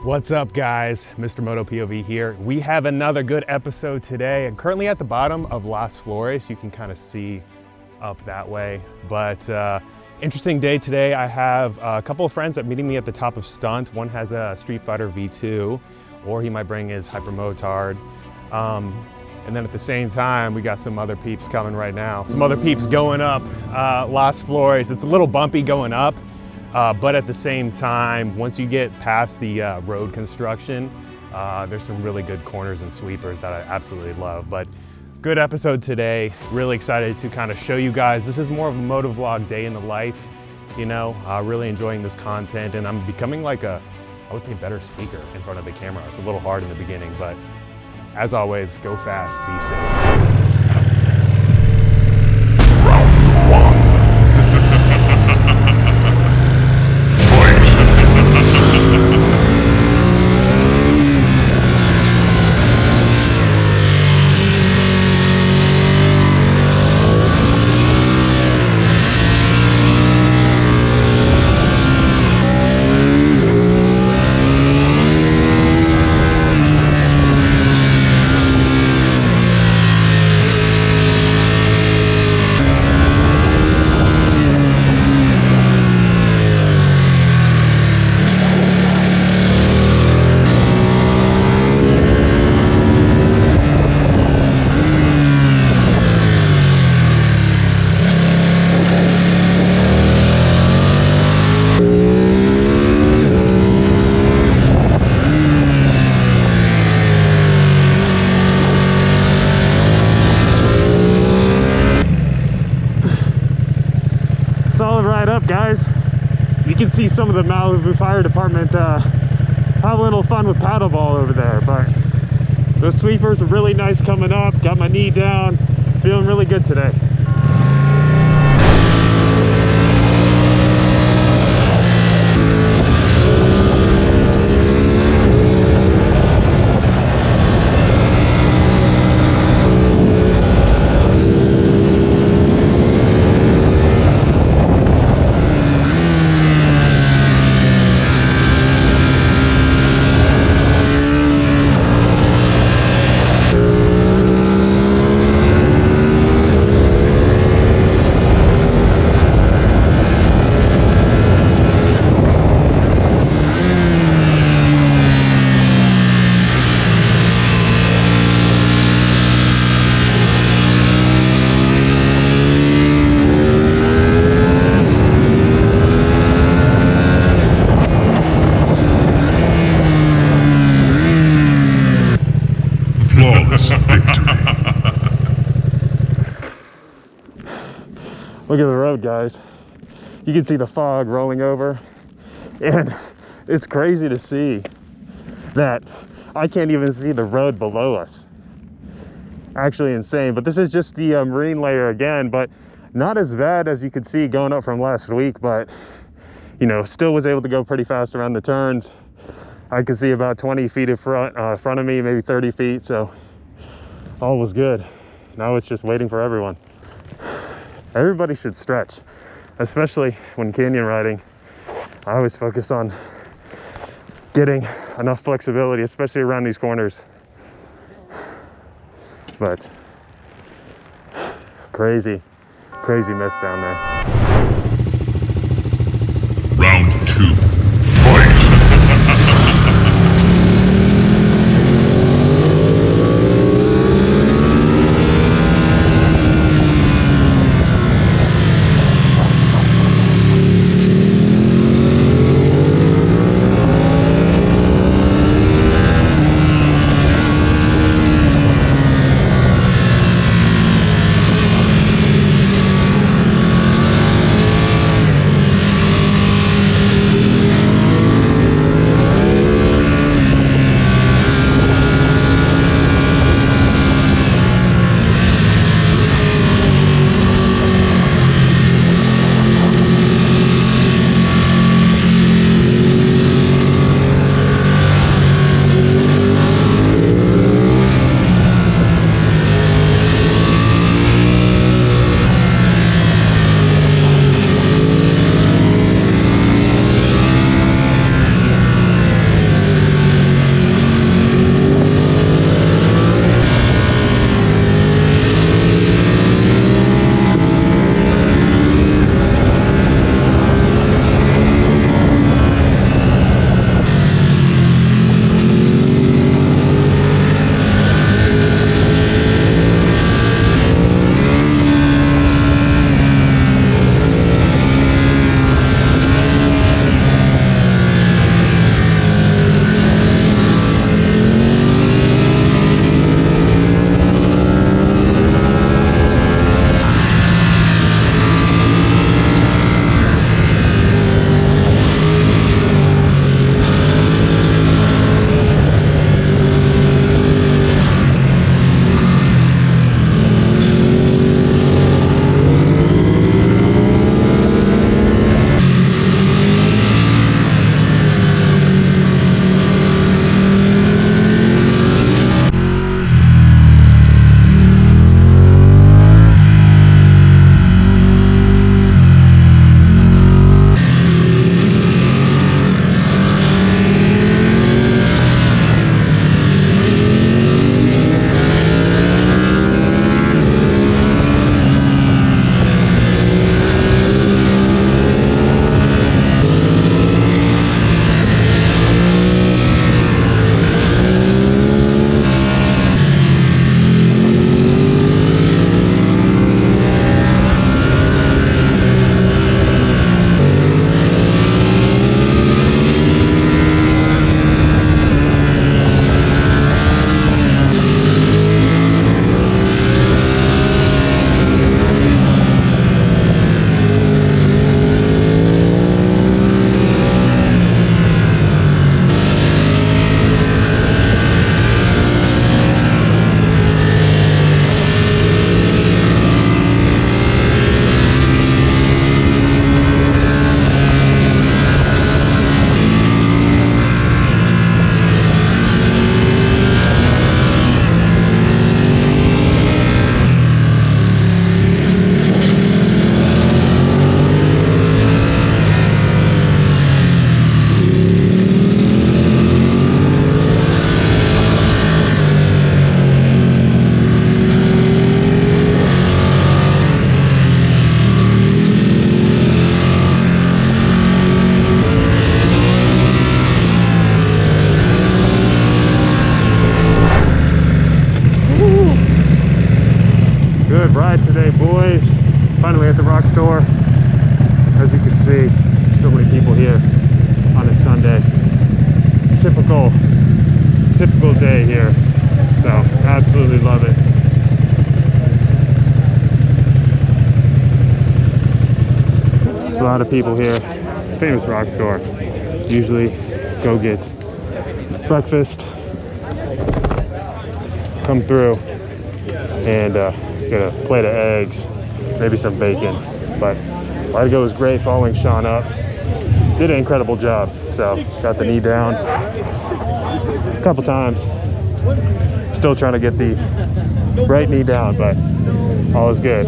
What's up, guys? Mr. Moto POV here. We have another good episode today. I'm currently at the bottom of Las Flores. You can kind of see up that way, but interesting day today. I have a couple of friends that are meeting me at the top of Stunt. One has a Streetfighter V2, or he might bring his Hyper Motard. And then at the same time, we got some other peeps coming right now. Some other peeps going up Las Flores. It's a little bumpy going up. But at the same time, once you get past the road construction, there's some really good corners and sweepers that I absolutely love. But good episode today. Really excited to kind of show you guys. This is more of a motovlog day in the life, you know, really enjoying this content. And I'm becoming like I would say, better speaker in front of the camera. It's a little hard in the beginning, but as always, go fast, be safe. Guys, you can see some of the Malibu Fire Department have a little fun with paddleball over there, but those sweepers are really nice coming up. Got my knee down, feeling really good today. Look at the road, guys. You can see the fog rolling over, and it's crazy to see that I can't even see the road below us. Actually insane, but this is just the marine layer again, but not as bad as you could see going up from last week, but you know, still was able to go pretty fast around the turns. I could see about 20 feet in front of me, maybe 30 feet, so all was good. Now it's just waiting for everyone. Everybody should stretch, especially when canyon riding. I always focus on getting enough flexibility, especially around these corners. But crazy mess down there. Round 2, fight! ride today, boys. Finally at the rock store. As you can see, so many people here on a Sunday. Typical day here. So absolutely love it. A lot of people here. Famous rock store. Usually go get breakfast, come through, and get a plate of eggs, maybe some bacon. But Largo was great following Sean up. Did an incredible job. So got the knee down a couple times. Still trying to get the right knee down, but all is good.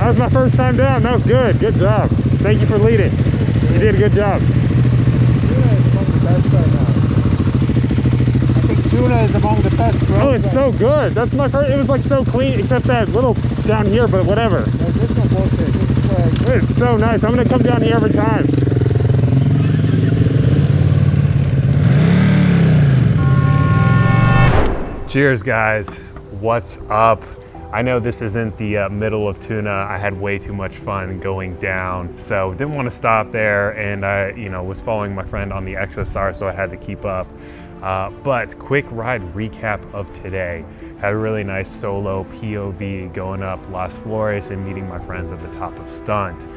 was my first time down. That was good. Good job. Thank you for leading. You did a good job. Tuna is among the best right now. I think tuna is among the best. Oh, it's so good. That's my first. It was like so clean, except that little down here, but whatever. Yeah, this one bullshit. This is like, It's so nice. I'm gonna come down here every time. Cheers, guys. What's up? I know this isn't the middle of Tuna. I had way too much fun going down, so didn't want to stop there, and I, was following my friend on the XSR, so I had to keep up. But quick ride recap of today. Had a really nice solo POV going up Las Flores and meeting my friends at the top of Stunt.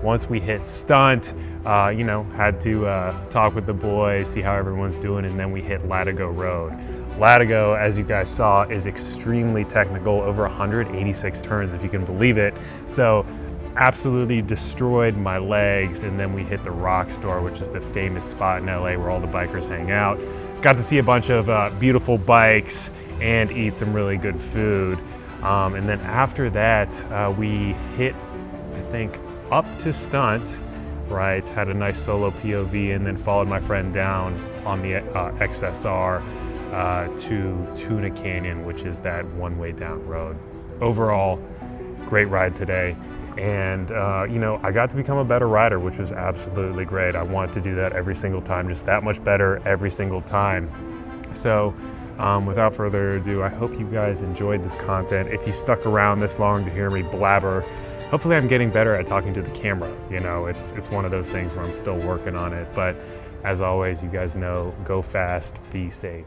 Once we hit Stunt, had to talk with the boys, see how everyone's doing, and then we hit Latigo Road. Latigo, as you guys saw, is extremely technical, over 186 turns, if you can believe it. So absolutely destroyed my legs, and then we hit the Rock Store, which is the famous spot in LA where all the bikers hang out. Got to see a bunch of beautiful bikes and eat some really good food. And then after that, we hit, I think, up to Stunt, right? Had a nice solo POV, and then followed my friend down on the XSR to Tuna Canyon, which is that one-way down road. Overall, great ride today. And, I got to become a better rider, which was absolutely great. I want to do that every single time, just that much better every single time. So without further ado, I hope you guys enjoyed this content. If you stuck around this long to hear me blabber, hopefully I'm getting better at talking to the camera. It's one of those things where I'm still working on it. But as always, you guys know, go fast, be safe.